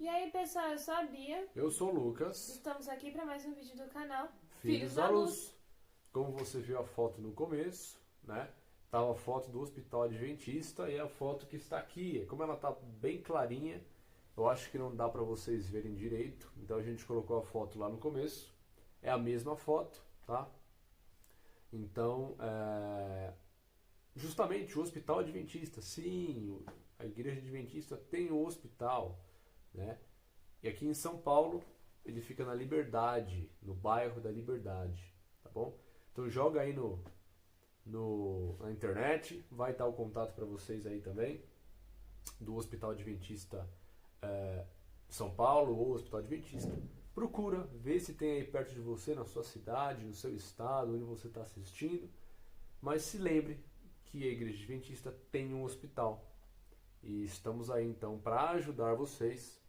E aí pessoal, eu sou a Bia. Eu sou o Lucas. Estamos aqui para mais um vídeo do canal Filhos da Luz. Como você viu a foto no começo, né? Tava a foto do Hospital Adventista e a foto que está aqui. Como ela tá bem clarinha, eu acho que não dá para vocês verem direito. Então a gente colocou a foto lá no começo. É a mesma foto, tá? Então, justamente o Hospital Adventista, sim, a Igreja Adventista tem um hospital, né? E aqui em São Paulo, ele fica na Liberdade, no bairro da Liberdade, tá bom? Então joga aí na internet, vai estar o contato para vocês aí também, do Hospital Adventista São Paulo ou Hospital Adventista. Procura, vê se tem aí perto de você, na sua cidade, no seu estado, onde você está assistindo. Mas se lembre que a Igreja Adventista tem um hospital. E estamos aí então para ajudar vocês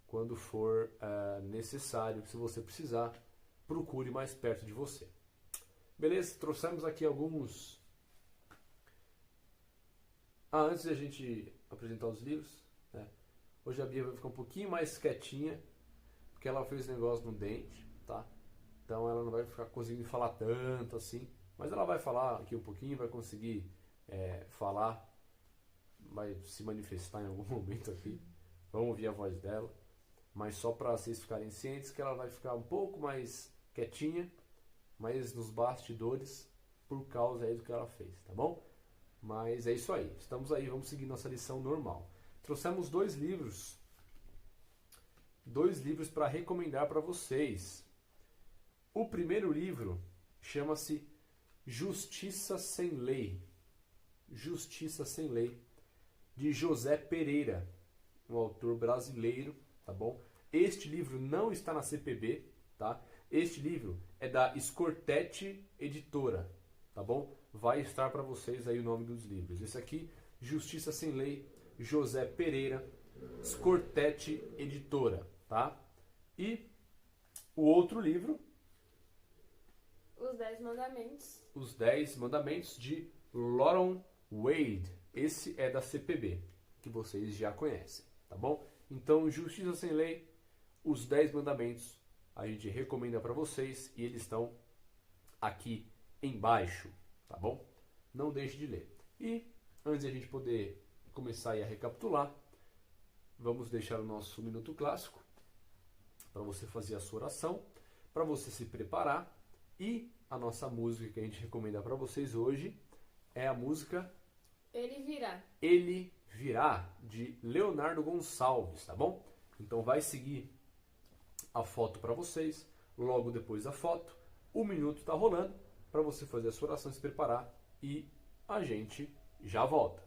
quando for necessário. Se você precisar, procure mais perto de você. Beleza? Trouxemos aqui alguns... antes de a gente apresentar os livros, né? Hoje a Bia vai ficar um pouquinho mais quietinha, porque ela fez negócio no dente, tá? Então ela não vai ficar conseguindo falar tanto assim, mas ela vai falar aqui um pouquinho, vai conseguir falar, vai se manifestar em algum momento aqui. Vamos ouvir a voz dela, mas só para vocês ficarem cientes que ela vai ficar um pouco mais quietinha, mas nos bastidores, por causa aí do que ela fez, tá bom? Mas é isso aí, estamos aí, vamos seguir nossa lição normal. Trouxemos dois livros para recomendar para vocês. O primeiro livro chama-se Justiça Sem Lei. Justiça Sem Lei, de José Pereira, um autor brasileiro, tá bom? Este livro não está na CPB, tá? Este livro é da Scortetti Editora, tá bom? Vai estar para vocês aí o nome dos livros. Esse aqui, Justiça Sem Lei, José Pereira, Scortetti Editora, tá? E o outro livro, Os 10 Mandamentos. Os 10 Mandamentos, de Loron Wade. Esse é da CPB, que vocês já conhecem, tá bom? Então, Justiça Sem Lei, Os 10 Mandamentos, a gente recomenda para vocês e eles estão aqui embaixo, tá bom? Não deixe de ler. E antes de a gente poder começar a recapitular, vamos deixar o nosso Minuto Clássico para você fazer a sua oração, para você se preparar. E a nossa música que a gente recomenda para vocês hoje é a música Ele Virá. Ele Virá, de Leonardo Gonçalves, tá bom? Então vai seguir a foto para vocês, logo depois da foto, o minuto está rolando para você fazer a sua oração, se preparar e a gente já volta.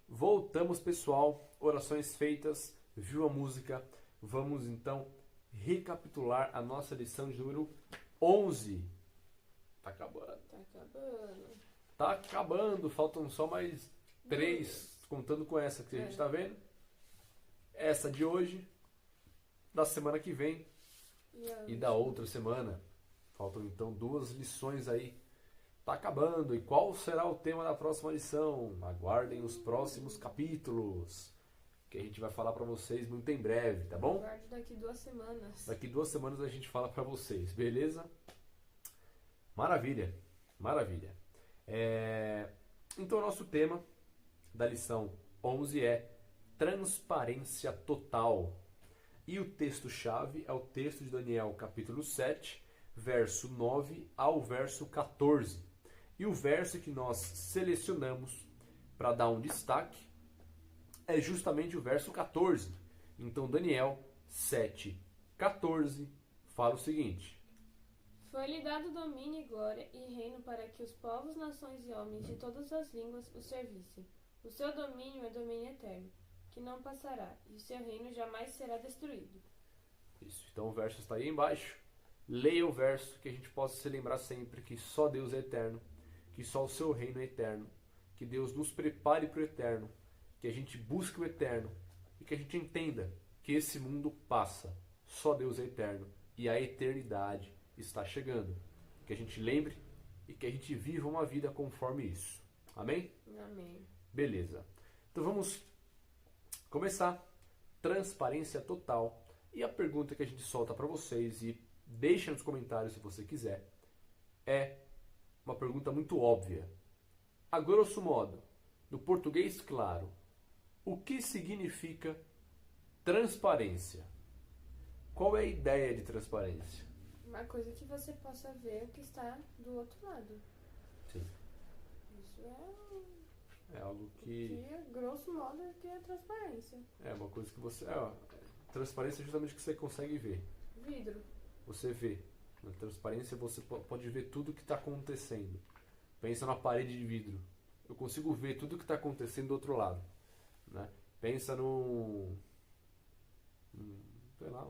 Voltamos, pessoal, orações feitas, viu a música, vamos então recapitular a nossa lição de número 11. Tá acabando. Tá acabando, faltam só mais 3, contando com essa que a gente tá vendo. Essa de hoje, da semana que vem e da outra semana. Faltam então 2 lições aí. Tá acabando. E qual será o tema da próxima lição? Aguardem os próximos capítulos, que a gente vai falar para vocês muito em breve, tá bom? Aguarde daqui 2 semanas. Daqui 2 semanas a gente fala para vocês, beleza? Maravilha, maravilha. Então, o nosso tema da lição 11 é transparência total. E o texto-chave é o texto de Daniel, capítulo 7, verso 9 ao verso 14. E o verso que nós selecionamos para dar um destaque é justamente o verso 14. Então, Daniel 7, 14 fala o seguinte: Foi-lhe dado domínio e glória e reino para que os povos, nações e homens de todas as línguas o servissem. O seu domínio é domínio eterno, que não passará, e o seu reino jamais será destruído. Isso, então o verso está aí embaixo. Leia o verso, que a gente possa se lembrar sempre que só Deus é eterno, que só o seu reino é eterno, que Deus nos prepare para o eterno, que a gente busque o eterno e que a gente entenda que esse mundo passa, só Deus é eterno e a eternidade está chegando. Que a gente lembre e que a gente viva uma vida conforme isso. Amém? Amém. Beleza. Então vamos começar. Transparência total. E a pergunta que a gente solta para vocês, e deixa nos comentários se você quiser, é uma pergunta muito óbvia. A grosso modo, no português claro, o que significa transparência? Qual é a ideia de transparência? Uma coisa que você possa ver o que está do outro lado. Sim. Isso É algo que... grosso modo, é que é transparência. É uma coisa que você... transparência é justamente o que você consegue ver. Vidro. Você vê. Na transparência você pode ver tudo o que está acontecendo. Pensa na parede de vidro. Eu consigo ver tudo o que está acontecendo do outro lado. Né? Pensa sei lá,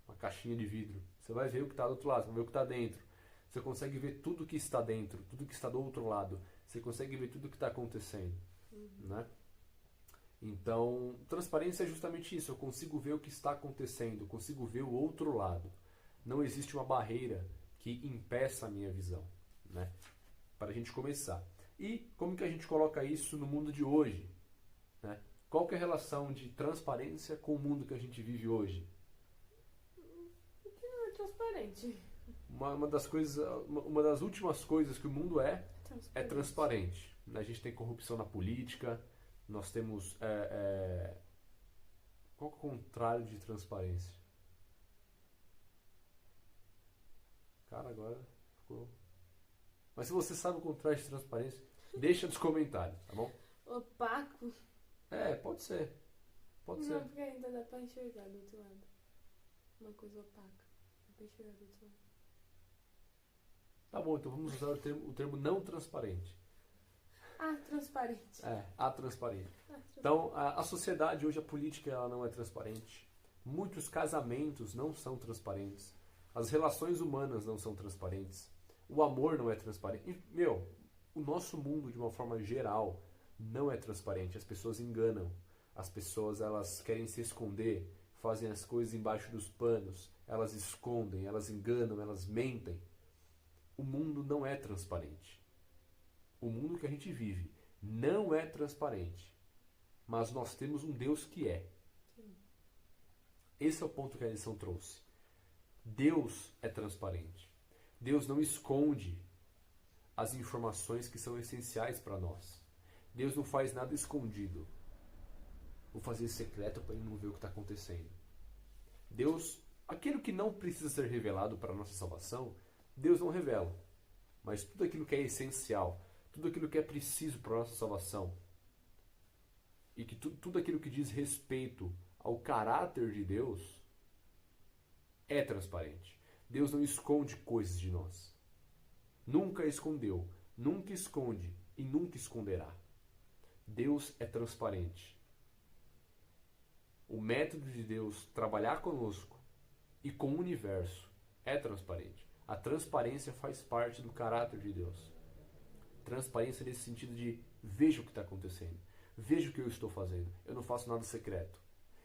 uma caixinha de vidro. Você vai ver o que está do outro lado, você vai ver o que está dentro. Você consegue ver tudo o que está dentro, tudo o que está do outro lado. Você consegue ver tudo o que está acontecendo. Né? Então, transparência é justamente isso. Eu consigo ver o que está acontecendo, eu consigo ver o outro lado. Não existe uma barreira que impeça a minha visão. Né? Para a gente começar. E como que a gente coloca isso no mundo de hoje? Né? Qual que é a relação de transparência com o mundo que a gente vive hoje? Que não é transparente. Uma das últimas coisas que o mundo é transparente. A gente tem corrupção na política, nós temos... Qual que é o contrário de transparência? Cara, agora ficou... Mas se você sabe o contrário de transparência, deixa nos comentários, tá bom? Opaco? Pode ser. Pode ser. Não, porque ainda dá pra enxergar do outro lado. Uma coisa opaca. Dá pra enxergar do outro lado. Tá bom, então vamos usar o termo não transparente. Transparente. Atransparente. Então, a sociedade hoje, a política, ela não é transparente. Muitos casamentos não são transparentes. As relações humanas não são transparentes. O amor não é transparente. E, o nosso mundo, de uma forma geral, não é transparente. As pessoas enganam. As pessoas, elas querem se esconder, fazem as coisas embaixo dos panos. Elas escondem, elas enganam, elas mentem. O mundo não é transparente. O mundo que a gente vive não é transparente. Mas nós temos um Deus que é. Sim. Esse é o ponto que a lição trouxe. Deus é transparente. Deus não esconde as informações que são essenciais para nós. Deus não faz nada escondido. Vou fazer secreto para ele não ver o que está acontecendo. Deus, aquilo que não precisa ser revelado para a nossa salvação, Deus não revela. Mas tudo aquilo que é essencial, tudo aquilo que é preciso para a nossa salvação, e que tudo aquilo que diz respeito ao caráter de Deus, é transparente. Deus não esconde coisas de nós. Nunca escondeu, nunca esconde e nunca esconderá. Deus é transparente. O método de Deus trabalhar conosco e com o universo é transparente. A transparência faz parte do caráter de Deus. Transparência nesse sentido de veja o que está acontecendo. Veja o que eu estou fazendo. Eu não faço nada secreto.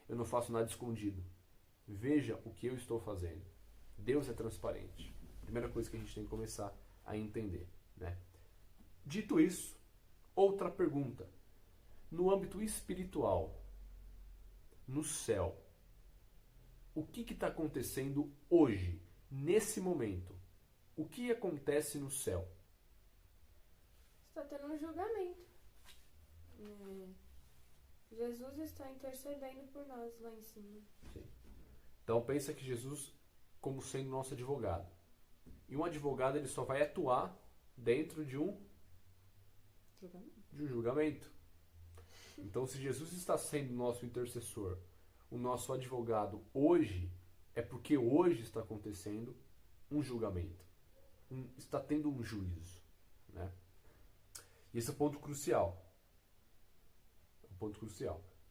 Eu não faço nada escondido. Veja o que eu estou fazendo. Deus é transparente. Primeira coisa que a gente tem que começar a entender. Né? Dito isso, outra pergunta. No âmbito espiritual, no céu, o que está acontecendo hoje, nesse momento? O que acontece no céu? Está tendo um julgamento. Jesus está intercedendo por nós lá em cima. Sim. Então pensa que Jesus como sendo nosso advogado. E um advogado ele só vai atuar dentro de um julgamento. Então se Jesus está sendo nosso intercessor, o nosso advogado hoje, é porque hoje está acontecendo um julgamento. Está tendo um juízo. Né? E esse é o ponto crucial.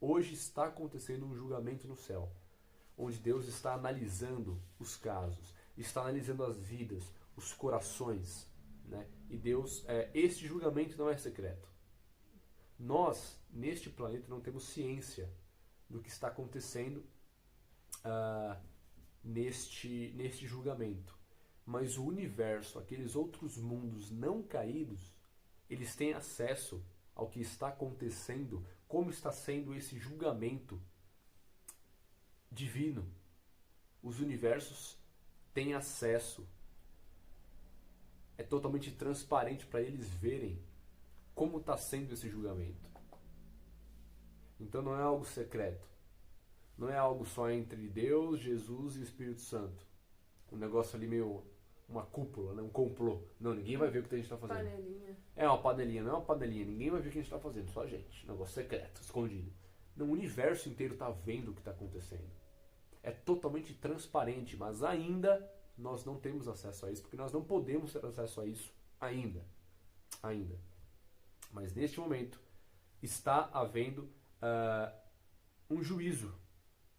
Hoje está acontecendo um julgamento no céu, onde Deus está analisando os casos, está analisando as vidas, os corações, né? E Deus, este julgamento não é secreto. Nós, neste planeta, não temos ciência do que está acontecendo neste julgamento. Mas o universo, aqueles outros mundos não caídos, eles têm acesso ao que está acontecendo, como está sendo esse julgamento divino. Os universos têm acesso. É totalmente transparente para eles verem como está sendo esse julgamento. Então não é algo secreto. Não é algo só entre Deus, Jesus e o Espírito Santo. Um negócio ali meio... uma cúpula, né? Um complô. Não, ninguém vai ver o que a gente está fazendo. Panelinha. É uma panelinha, não é uma panelinha. Ninguém vai ver o que a gente está fazendo, só a gente. Negócio secreto, escondido. Não, o universo inteiro está vendo o que está acontecendo. É totalmente transparente, mas ainda nós não temos acesso a isso, porque nós não podemos ter acesso a isso ainda. Mas neste momento está havendo um juízo.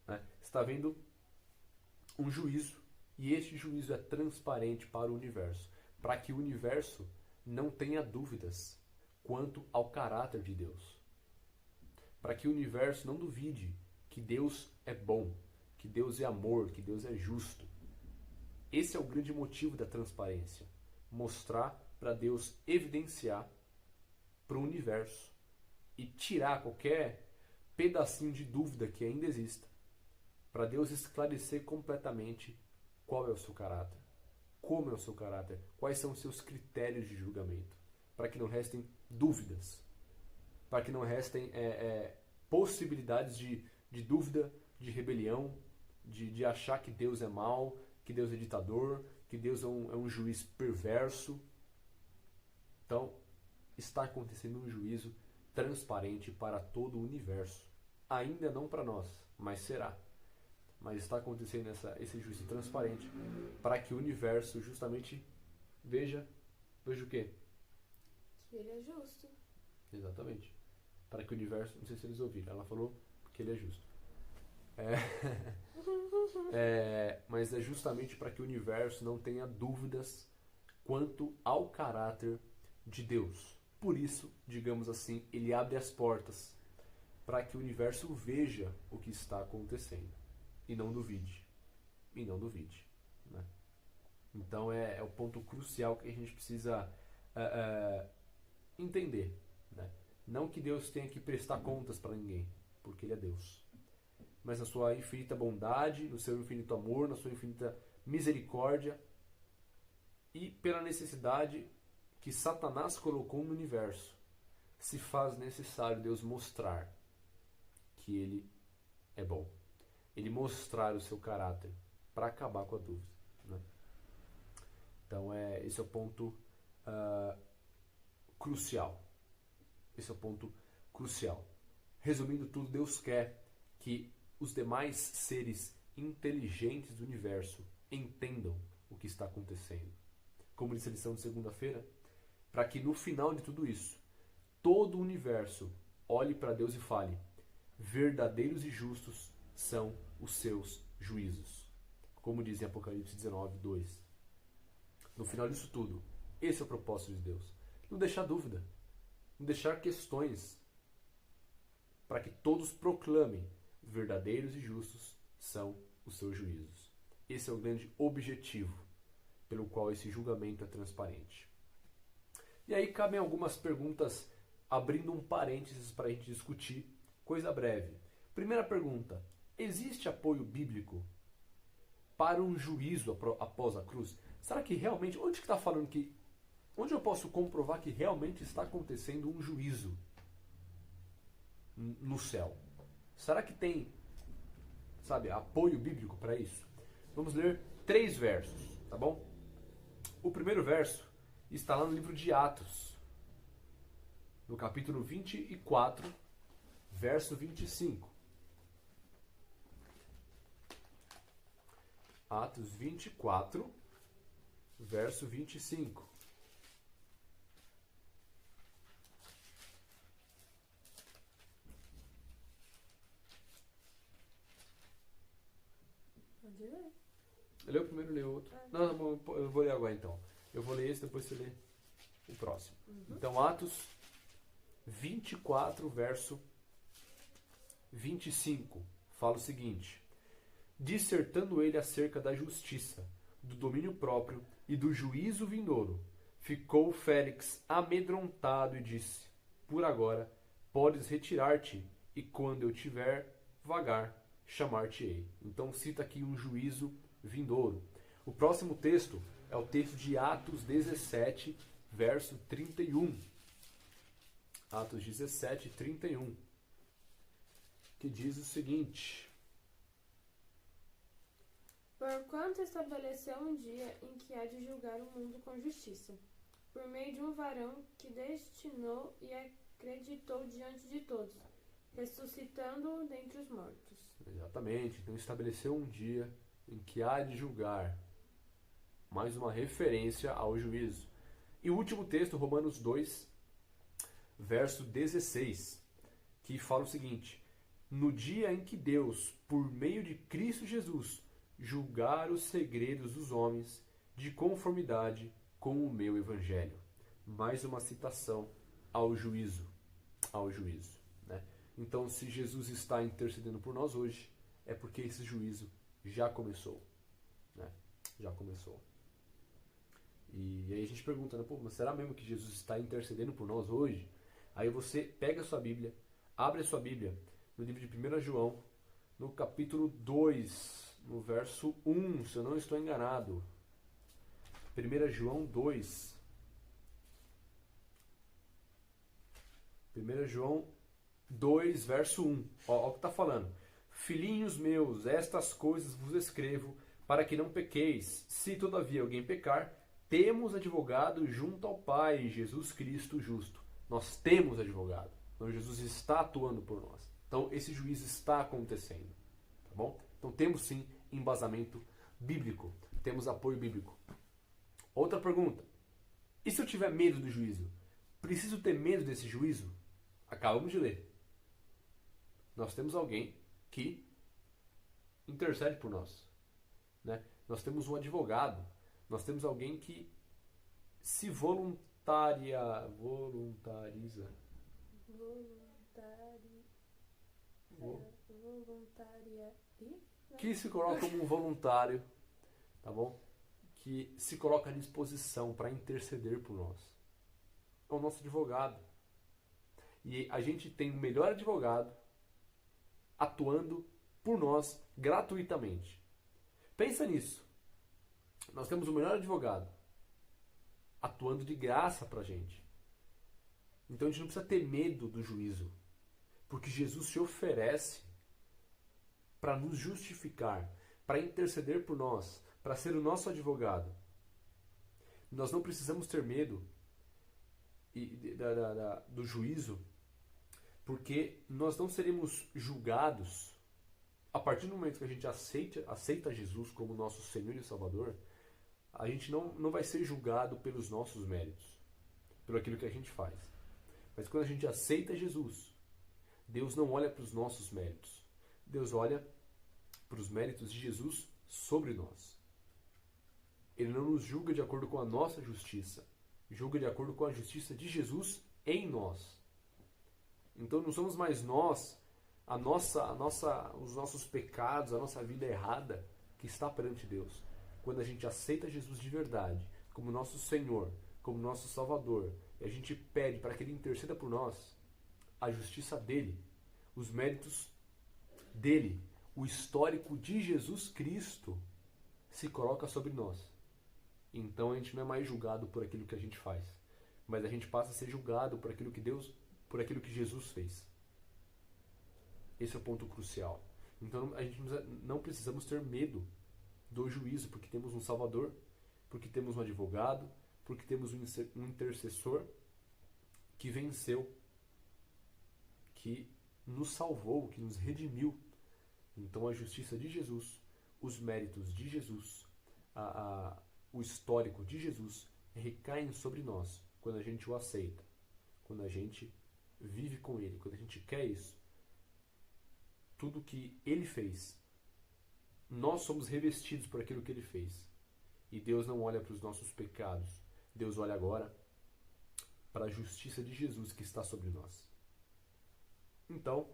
Né? Está havendo um juízo. E este juízo é transparente para o universo, para que o universo não tenha dúvidas quanto ao caráter de Deus. Para que o universo não duvide que Deus é bom, que Deus é amor, que Deus é justo. Esse é o grande motivo da transparência. Mostrar para Deus, evidenciar para o universo e tirar qualquer pedacinho de dúvida que ainda exista. Para Deus esclarecer completamente qual é o seu caráter, como é o seu caráter, quais são os seus critérios de julgamento, para que não restem dúvidas, para que não restem possibilidades de dúvida, de rebelião, de achar que Deus é mau, que Deus é ditador, que Deus é um juiz perverso. Então, está acontecendo um juízo transparente para todo o universo. Ainda não para nós, mas será. Mas está acontecendo esse juízo transparente para que o universo justamente veja o quê? Que ele é justo. Exatamente. Para que o universo, não sei se eles ouviram, ela falou que ele é justo. Mas é justamente para que o universo não tenha dúvidas quanto ao caráter de Deus. Por isso, digamos assim, ele abre as portas para que o universo veja o que está acontecendo. E não duvide. Né? Então é o ponto crucial que a gente precisa entender. Né? Não que Deus tenha que prestar contas para ninguém, porque Ele é Deus. Mas na sua infinita bondade, no seu infinito amor, na sua infinita misericórdia e pela necessidade que Satanás colocou no universo, se faz necessário Deus mostrar que Ele é bom. Ele mostrar o seu caráter para acabar com a dúvida. Né? Então esse é o ponto crucial. Esse é o ponto crucial. Resumindo tudo, Deus quer que os demais seres inteligentes do universo entendam o que está acontecendo. Como disse a lição de segunda-feira, para que no final de tudo isso, todo o universo olhe para Deus e fale: verdadeiros e justos são os seus juízos. Como diz em Apocalipse 19, 2. No final disso tudo, esse é o propósito de Deus. Não deixar dúvida, não deixar questões, para que todos proclamem: verdadeiros e justos são os seus juízos. Esse é o grande objetivo pelo qual esse julgamento é transparente. E aí cabem algumas perguntas, abrindo um parênteses para a gente discutir, coisa breve. Primeira pergunta: existe apoio bíblico para um juízo após a cruz? Será que realmente, onde que está falando que, onde eu posso comprovar que realmente está acontecendo um juízo? no céu? Será que tem, sabe, apoio bíblico para isso? Vamos ler 3 versos, tá bom? O primeiro verso está lá no livro de Atos, no capítulo 24, verso 25. Atos 24, verso 25. Pode ler. Lê o primeiro, lê o outro. Não, eu vou ler agora então. Eu vou ler esse, depois você lê o próximo. Então, Atos 24, verso 25. Fala o seguinte: dissertando ele acerca da justiça, do domínio próprio e do juízo vindouro, ficou Félix amedrontado e disse: por agora podes retirar-te, e quando eu tiver vagar, chamar-te-ei. Então cita aqui um juízo vindouro. O próximo texto é o texto de Atos 17, verso 31. Atos 17, 31. Que diz o seguinte: porquanto estabeleceu um dia em que há de julgar o mundo com justiça, por meio de um varão que destinou e acreditou diante de todos, ressuscitando-o dentre os mortos. Exatamente. Então estabeleceu um dia em que há de julgar. Mais uma referência ao juízo. E o último texto, Romanos 2, verso 16, que fala o seguinte: no dia em que Deus, por meio de Cristo Jesus, julgar os segredos dos homens de conformidade com o meu evangelho. Mais uma citação ao juízo. Ao juízo, né? Então, se Jesus está intercedendo por nós hoje, é porque esse juízo já começou, né? Já começou. E aí a gente pergunta, né? Pô, mas será mesmo que Jesus está intercedendo por nós hoje? Aí você pega a sua Bíblia, abre a sua Bíblia no livro de 1 João, no capítulo 2, no verso 1, se eu não estou enganado. 1 João 2. 1 João 2, verso 1. Ó o que está falando. Filhinhos meus, estas coisas vos escrevo, para que não pequeis. Se todavia alguém pecar, temos advogado junto ao Pai, Jesus Cristo justo. Nós temos advogado. Então Jesus está atuando por nós. Então esse juízo está acontecendo. Tá bom? Então temos sim embasamento bíblico. Temos apoio bíblico. Outra pergunta. E se eu tiver medo do juízo? Preciso ter medo desse juízo? Acabamos de ler. Nós temos alguém que intercede por nós, né? Nós temos um advogado. Nós temos alguém que se voluntariza. Que se coloca como um voluntário, tá bom? Que se coloca à disposição para interceder por nós. É o nosso advogado. E a gente tem o melhor advogado atuando por nós gratuitamente. Pensa nisso. Nós temos o melhor advogado atuando de graça pra gente. Então a gente não precisa ter medo do juízo, porque Jesus se oferece para nos justificar, para interceder por nós, para ser o nosso advogado. Nós não precisamos ter medo do juízo, porque nós não seremos julgados a partir do momento que a gente aceita Jesus como nosso Senhor e Salvador. A gente não vai ser julgado pelos nossos méritos, pelo aquilo que a gente faz. Mas quando a gente aceita Jesus, Deus não olha para os nossos méritos. Deus olha para os méritos de Jesus sobre nós. Ele não nos julga de acordo com a nossa justiça, julga de acordo com a justiça de Jesus em nós. Então não somos mais nós, os nossos pecados, a nossa vida errada que está perante Deus. Quando a gente aceita Jesus de verdade, como nosso Senhor, como nosso Salvador, e a gente pede para que Ele interceda por nós, a justiça dEle, os méritos dEle, o histórico de Jesus Cristo se coloca sobre nós. Então a gente não é mais julgado por aquilo que a gente faz, mas a gente passa a ser julgado por aquilo que Jesus fez. Esse é o ponto crucial. Então a gente não precisamos ter medo do juízo, porque temos um Salvador, porque temos um advogado, porque temos um intercessor que venceu, que nos salvou, que nos redimiu. Então a justiça de Jesus, os méritos de Jesus, o histórico de Jesus recaem sobre nós quando a gente o aceita, quando a gente vive com Ele, quando a gente quer isso. Tudo que Ele fez, nós somos revestidos por aquilo que Ele fez. E Deus não olha para os nossos pecados. Deus olha agora para a justiça de Jesus que está sobre nós. Então,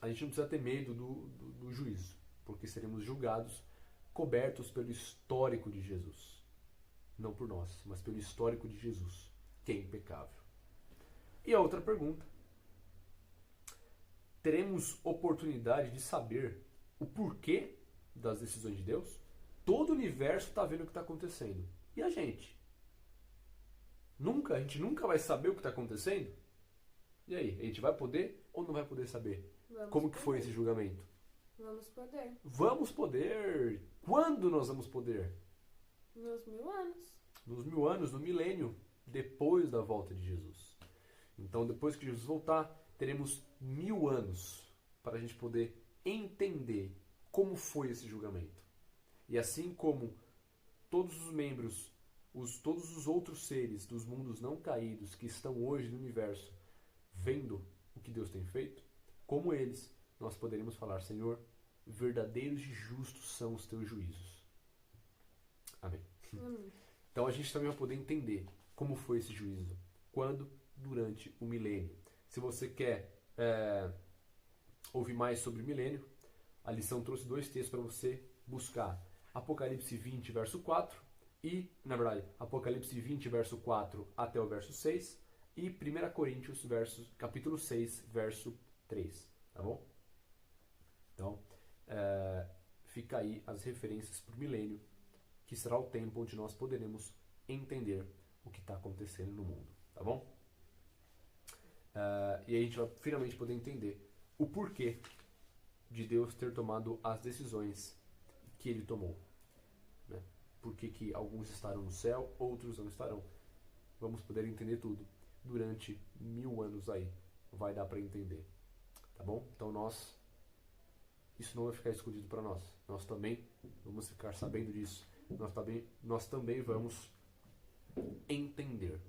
a gente não precisa ter medo do juízo, porque seremos julgados, cobertos pelo histórico de Jesus. Não por nós, mas pelo histórico de Jesus, que é impecável. E a outra pergunta: teremos oportunidade de saber o porquê das decisões de Deus? Todo o universo está vendo o que está acontecendo. E a gente? A gente nunca vai saber o que está acontecendo? E aí, a gente vai poder ou não vai poder saber? Como que foi esse julgamento? Vamos poder. Vamos poder. Quando nós vamos poder? Nos 1000 anos. Nos 1000 anos, no milênio, depois da volta de Jesus. Então, depois que Jesus voltar, teremos 1000 anos para a gente poder entender como foi esse julgamento. E assim como todos os membros, todos os outros seres dos mundos não caídos que estão hoje no universo vendo o que Deus tem feito, como eles, nós poderemos falar: Senhor, verdadeiros e justos são os teus juízos. Amém. Então a gente também vai poder entender como foi esse juízo. Quando? Durante o milênio. Se você quer ouvir mais sobre o milênio, a lição trouxe 2 textos para você buscar. Apocalipse 20, verso 4 e, na verdade, Apocalipse 20, verso 4 até o verso 6 e 1 Coríntios, capítulo 6, verso 3. Tá bom? Então, fica aí as referências para o milênio, que será o tempo onde nós poderemos entender o que está acontecendo no mundo. Tá bom? E aí a gente vai finalmente poder entender o porquê de Deus ter tomado as decisões que Ele tomou. Né? Por que alguns estarão no céu, outros não estarão. Vamos poder entender tudo. Durante 1000 anos aí vai dar para entender. Tá bom? Então isso não vai ficar escondido para nós. Nós também vamos ficar sabendo disso. Nós também vamos entender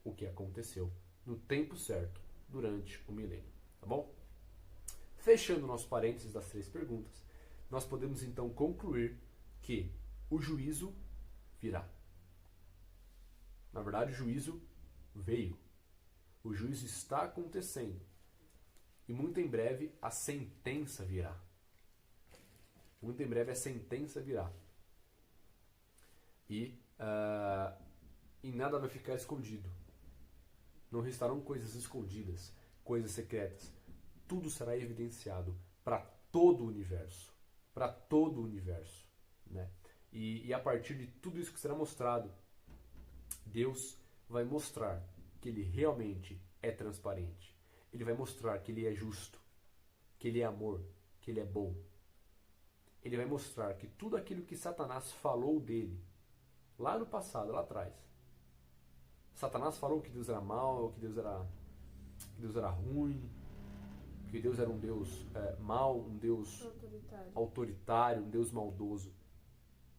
o que aconteceu no tempo certo, durante o milênio. Tá bom? Fechando o nosso parênteses das 3 perguntas, nós podemos então concluir que o juízo virá. Na verdade, o juízo veio. O juízo está acontecendo. E muito em breve a sentença virá. Muito em breve a sentença virá. E nada vai ficar escondido. Não restarão coisas escondidas, coisas secretas. Tudo será evidenciado para todo o universo. Para todo o universo. Né? E a partir de tudo isso que será mostrado, Deus vai mostrar que Ele realmente é transparente. Ele vai mostrar que Ele é justo, que Ele é amor, que Ele é bom. Ele vai mostrar que tudo aquilo que Satanás falou dele, lá no passado, lá atrás, Satanás falou que Deus era mau, que Deus era ruim, que Deus era um Deus mau, um Deus autoritário, um Deus maldoso.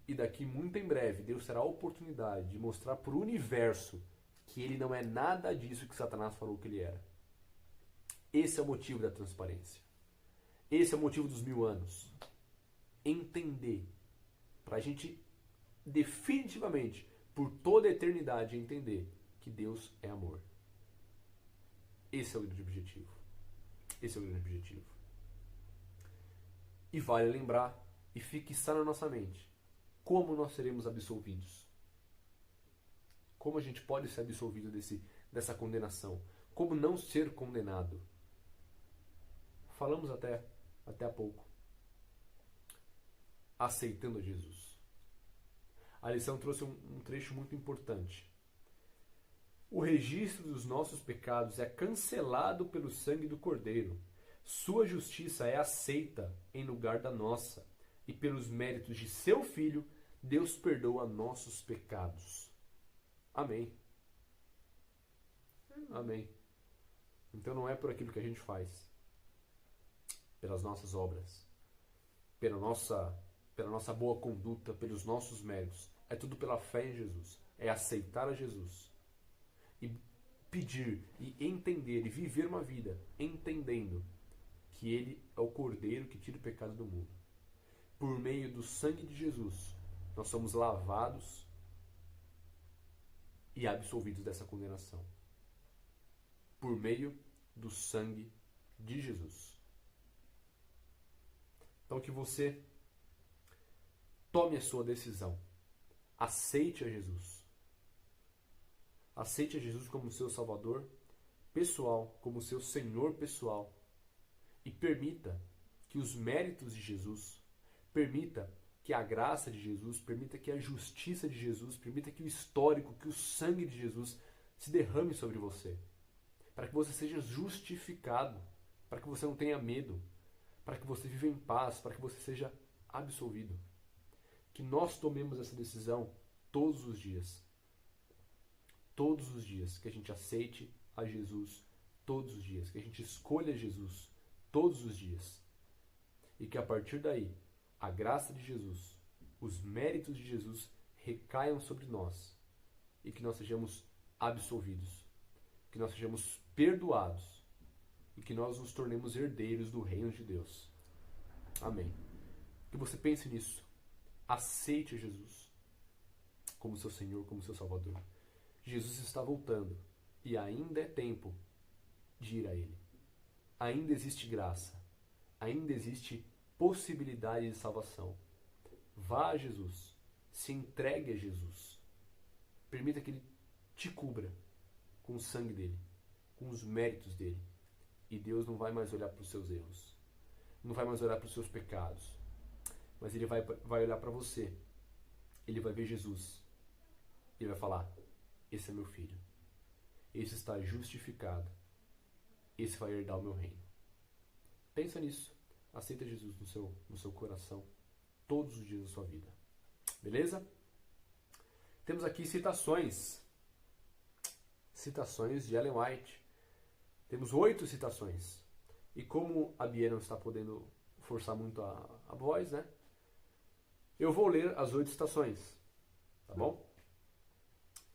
E daqui muito em breve, Deus terá a oportunidade de mostrar para o universo que Ele não é nada disso que Satanás falou que Ele era. Esse é o motivo da transparência. Esse é o motivo dos 1000 anos. Entender. Para a gente definitivamente, por toda a eternidade, entender que Deus é amor. Esse é o grande objetivo. Esse é o grande objetivo. E vale lembrar, e fixar na nossa mente, como nós seremos absolvidos. Como a gente pode ser absolvido dessa condenação. Como não ser condenado. Falamos até há pouco. Aceitando a Jesus. A lição trouxe um trecho muito importante. O registro dos nossos pecados é cancelado pelo sangue do Cordeiro, Sua justiça é aceita em lugar da nossa, e pelos méritos de seu Filho, Deus perdoa nossos pecados. Amém. Amém. Então não é por aquilo que a gente faz, pelas nossas obras, pela nossa boa conduta, pelos nossos méritos. É tudo pela fé em Jesus. É aceitar a Jesus e pedir e entender e viver uma vida entendendo que Ele é o Cordeiro que tira o pecado do mundo. Por meio do sangue de Jesus, nós somos lavados e absolvidos dessa condenação. Por meio do sangue de Jesus. Então que você tome a sua decisão. Aceite a Jesus. Aceite a Jesus como seu Salvador pessoal, como seu Senhor pessoal. E permita que os méritos de Jesus, permita que a graça de Jesus, permita que a justiça de Jesus, permita que o histórico, que o sangue de Jesus se derrame sobre você. Para que você seja justificado, para que você não tenha medo, para que você viva em paz, para que você seja absolvido. Que nós tomemos essa decisão todos os dias. Todos os dias. Que a gente aceite a Jesus todos os dias. Que a gente escolha Jesus todos os dias. E que a partir daí, a graça de Jesus, os méritos de Jesus recaiam sobre nós. E que nós sejamos absolvidos. Que nós sejamos perdoados. E que nós nos tornemos herdeiros do reino de Deus. Amém. Que você pense nisso. Aceite Jesus como seu Senhor, como seu Salvador. Jesus está voltando e ainda é tempo de ir a Ele. Ainda existe graça. Ainda existe possibilidade de salvação. Vá a Jesus. Se entregue a Jesus. Permita que Ele te cubra com o sangue dEle, com os méritos dEle. E Deus não vai mais olhar para os seus erros. Não vai mais olhar para os seus pecados. Mas Ele vai olhar para você. Ele vai ver Jesus. Ele vai falar: esse é meu filho. Esse está justificado. Esse vai herdar o meu reino. Pensa nisso. Aceita Jesus no seu coração todos os dias da sua vida. Beleza? Temos aqui citações. Citações de Ellen White. Temos 8 citações. E como a Bia não está podendo forçar muito a voz, né? Eu vou ler as 8 citações. Tá bom?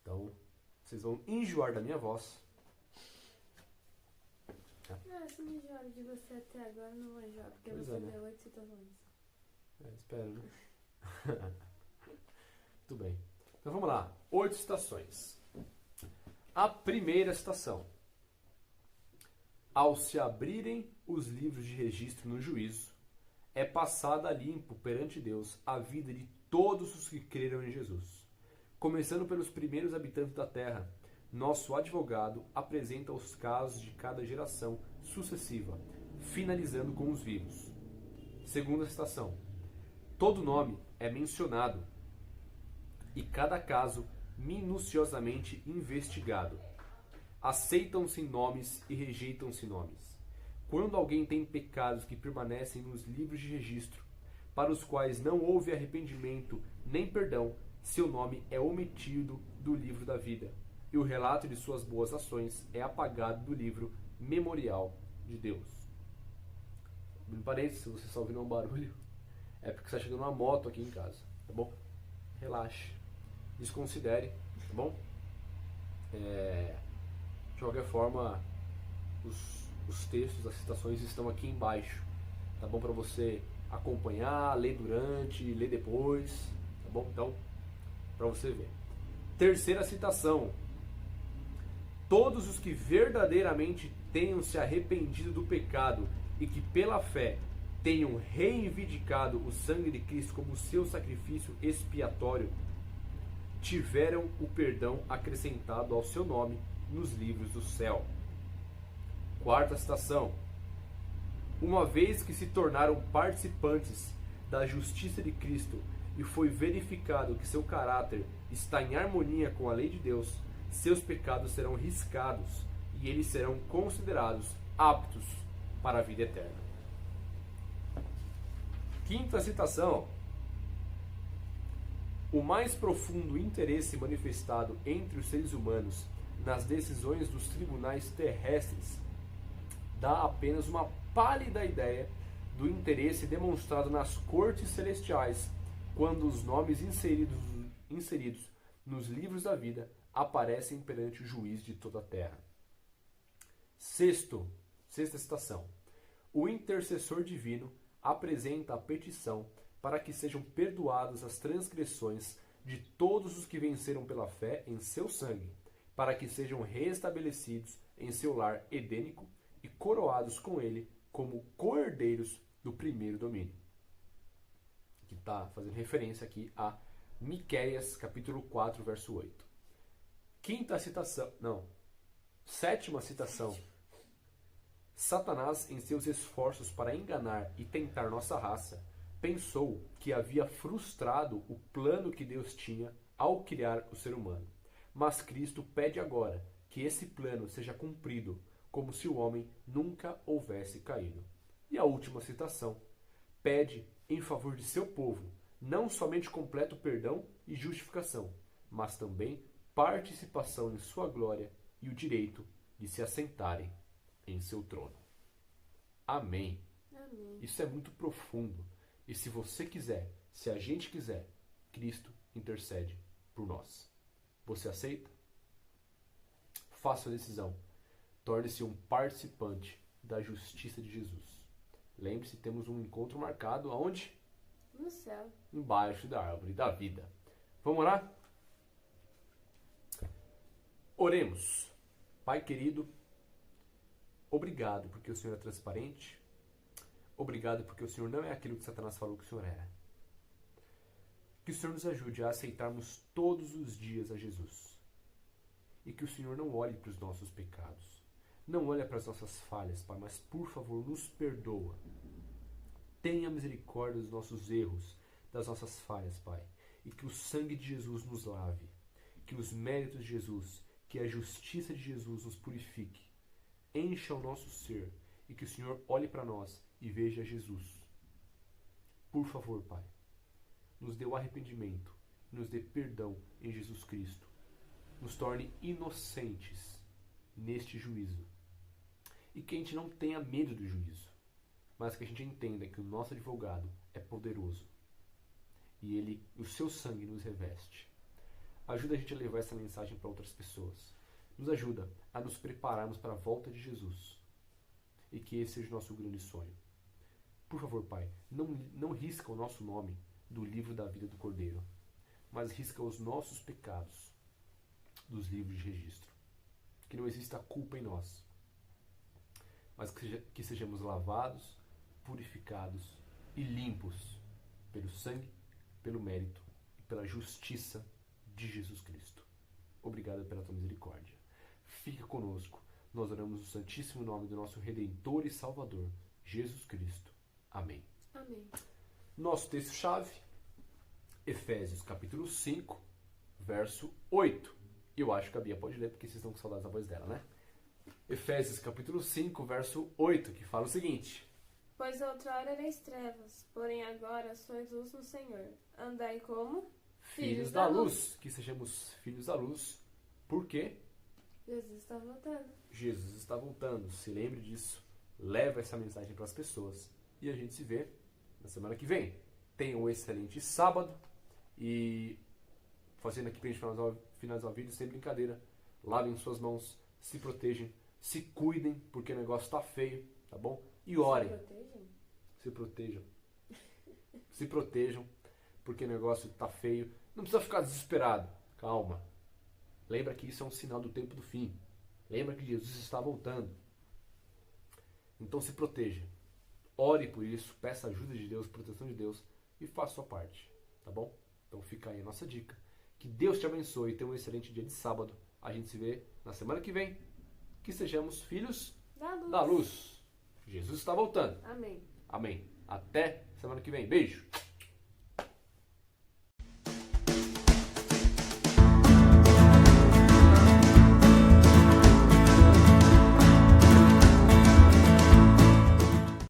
Então, vocês vão enjoar da minha voz. Se me enjoaram de você até agora, não vou enjoar, porque Pois você é, né? deu 8 citações. Espero, né? Muito bem. Então vamos lá. 8 citações. A primeira citação. Ao se abrirem os livros de registro no juízo, é passada a limpo perante Deus a vida de todos os que creram em Jesus. Começando pelos primeiros habitantes da terra, nosso advogado apresenta os casos de cada geração sucessiva, finalizando com os vivos. Segunda citação. Todo nome é mencionado e cada caso minuciosamente investigado. Aceitam-se nomes e rejeitam-se nomes. Quando alguém tem pecados que permanecem nos livros de registro, para os quais não houve arrependimento nem perdão, seu nome é omitido do livro da vida, e o relato de suas boas ações é apagado do livro memorial de Deus. Um parênteses, se você só ouvindo um barulho, é porque está chegando uma moto aqui em casa, tá bom? Relaxe, desconsidere, tá bom? De qualquer forma, os textos, as citações estão aqui embaixo, tá bom? Para você acompanhar, ler durante, ler depois, tá bom? Então, para você ver. Terceira citação. Todos os que verdadeiramente tenham se arrependido do pecado e que pela fé tenham reivindicado o sangue de Cristo como seu sacrifício expiatório, tiveram o perdão acrescentado ao seu nome nos livros do céu. Quarta citação. Uma vez que se tornaram participantes da justiça de Cristo e foi verificado que seu caráter está em harmonia com a lei de Deus, seus pecados serão riscados e eles serão considerados aptos para a vida eterna. Quinta citação. O mais profundo interesse manifestado entre os seres humanos nas decisões dos tribunais terrestres dá apenas uma pálida ideia do interesse demonstrado nas cortes celestiais quando os nomes inseridos nos livros da vida aparecem perante o juiz de toda a terra. Sexta citação. O intercessor divino apresenta a petição para que sejam perdoadas as transgressões de todos os que venceram pela fé em seu sangue, para que sejam restabelecidos em seu lar edênico e coroados com ele como co-herdeiros do primeiro domínio. Que está fazendo referência aqui a Miqueias, capítulo 4, verso 8. Sétima citação. Satanás, em seus esforços para enganar e tentar nossa raça, pensou que havia frustrado o plano que Deus tinha ao criar o ser humano. Mas Cristo pede agora que esse plano seja cumprido, como se o homem nunca houvesse caído. E a última citação. Pede em favor de seu povo, não somente completo perdão e justificação, mas também participação em sua glória e o direito de se assentarem em seu trono. Amém. Amém. Isso é muito profundo. E se você quiser, se a gente quiser, Cristo intercede por nós. Você aceita? Faça a decisão. Torne-se um participante da justiça de Jesus. Lembre-se, temos um encontro marcado aonde? No céu. Embaixo da árvore da vida. Vamos orar? Oremos. Pai querido, obrigado porque o Senhor é transparente. Obrigado porque o Senhor não é aquilo que Satanás falou que o Senhor era. Que o Senhor nos ajude a aceitarmos todos os dias a Jesus. E que o Senhor não olhe para os nossos pecados. Não olhe para as nossas falhas, Pai, mas por favor nos perdoa. Tenha misericórdia dos nossos erros, das nossas falhas, Pai. E que o sangue de Jesus nos lave. Que os méritos de Jesus, que a justiça de Jesus nos purifique. Encha o nosso ser. E que o Senhor olhe para nós e veja Jesus. Por favor, Pai, nos dê o arrependimento, nos dê perdão em Jesus Cristo. Nos torne inocentes neste juízo. E que a gente não tenha medo do juízo, mas que a gente entenda que o nosso advogado é poderoso. E o seu sangue nos reveste. Ajuda a gente a levar essa mensagem para outras pessoas. Nos ajuda a nos prepararmos para a volta de Jesus. E que esse seja o nosso grande sonho. Por favor, Pai, não risca o nosso nome do livro da vida do Cordeiro, mas risca os nossos pecados dos livros de registro. Que não exista culpa em nós, mas que sejamos lavados, purificados e limpos pelo sangue, pelo mérito e pela justiça de Jesus Cristo. Obrigado pela tua misericórdia. Fica conosco. Nós oramos no santíssimo nome do nosso Redentor e Salvador, Jesus Cristo. Amém. Amém. Nosso texto-chave, Efésios capítulo 5, verso 8. Eu acho que a Bia pode ler, porque vocês estão com saudades da voz dela, né? Efésios capítulo 5, verso 8, que fala o seguinte. Pois outrora erais trevas, porém agora sois luz no Senhor. Andai como? Filhos da luz. Que sejamos filhos da luz. Por quê? Jesus está voltando. Jesus está voltando. Se lembre disso. Leva essa mensagem para as pessoas. E a gente se vê na semana que vem. Tenha um excelente sábado. E fazendo aqui para a gente finalizar o vídeo, sem brincadeira. Lavem suas mãos. Se protejam. Se cuidem, porque o negócio está feio. Tá bom? E orem. Se protejam. Se protejam, porque o negócio está feio. Não precisa ficar desesperado. Calma. Lembra que isso é um sinal do tempo do fim. Lembra que Jesus está voltando. Então se proteja. Ore por isso, peça ajuda de Deus, proteção de Deus e faça a sua parte. Tá bom? Então fica aí a nossa dica. Que Deus te abençoe e tenha um excelente dia de sábado. A gente se vê na semana que vem. Que sejamos filhos da luz. Jesus está voltando. Amém. Amém. Até semana que vem. Beijo.